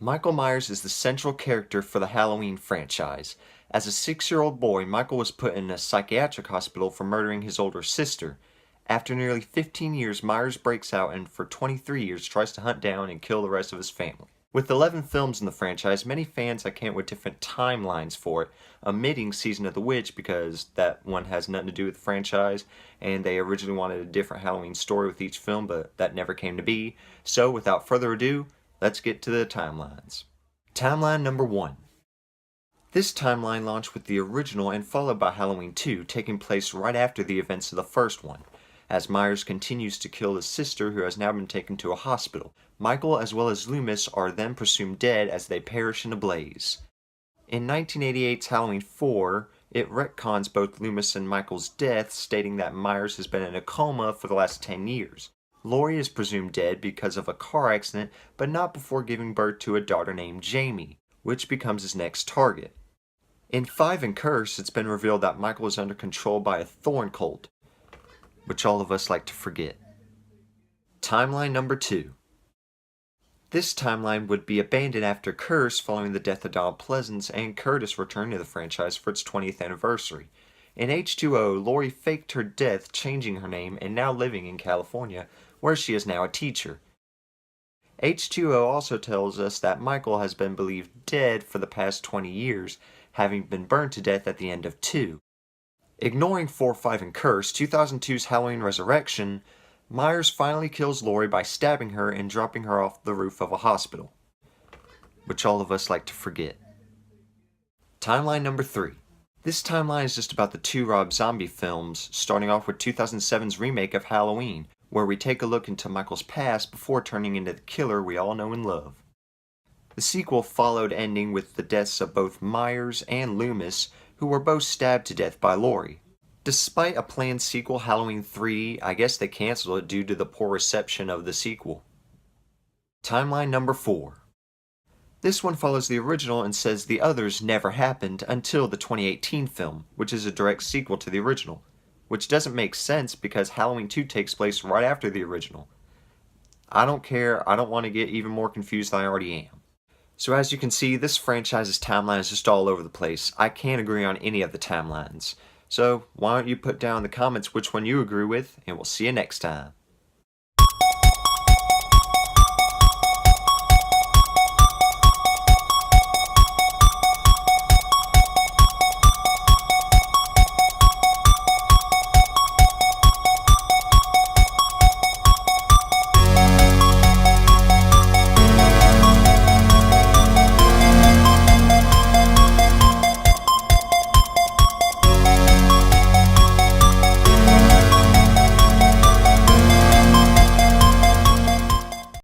Michael Myers is the central character for the Halloween franchise. As a 6-year-old boy, Michael was put in a psychiatric hospital for murdering his older sister. After nearly 15 years, Myers breaks out and for 23 years tries to hunt down and kill the rest of his family. With 11 films in the franchise, many fans account with different timelines for it, omitting Season of the Witch because that one has nothing to do with the franchise, and they originally wanted a different Halloween story with each film, but that never came to be. So, without further ado, let's get to the timelines. Timeline number 1. This timeline launched with the original and followed by Halloween 2, taking place right after the events of the first one, as Myers continues to kill his sister who has now been taken to a hospital. Michael as well as Loomis are then presumed dead as they perish in a blaze. In 1988's Halloween 4, it retcons both Loomis and Michael's deaths, stating that Myers has been in a coma for the last 10 years. Laurie is presumed dead because of a car accident, but not before giving birth to a daughter named Jamie, which becomes his next target. In 5 and Curse, it's been revealed that Michael is under control by a thorn cult, which all of us like to forget. Timeline number 2. This timeline would be abandoned after Curse following the death of Donald Pleasence and Curtis returned to the franchise for its 20th anniversary. In H2O, Laurie faked her death, changing her name and now living in California, where she is now a teacher. H2O also tells us that Michael has been believed dead for the past 20 years, having been burned to death at the end of 2. Ignoring 4, 5, and Curse, 2002's Halloween Resurrection, Myers finally kills Laurie by stabbing her and dropping her off the roof of a hospital, which all of us like to forget. Timeline number 3. This timeline is just about the 2 Rob Zombie films, starting off with 2007's remake of Halloween, where we take a look into Michael's past before turning into the killer we all know and love. The sequel followed, ending with the deaths of both Myers and Loomis, who were both stabbed to death by Laurie. Despite a planned sequel, Halloween 3, I guess they canceled it due to the poor reception of the sequel. Timeline number 4. This one follows the original and says the others never happened until the 2018 film, which is a direct sequel to the original, which doesn't make sense because Halloween 2 takes place right after the original. I don't care, I don't want to get even more confused than I already am. So as you can see, this franchise's timeline is just all over the place. I can't agree on any of the timelines. So why don't you put down in the comments which one you agree with, and we'll see you next time.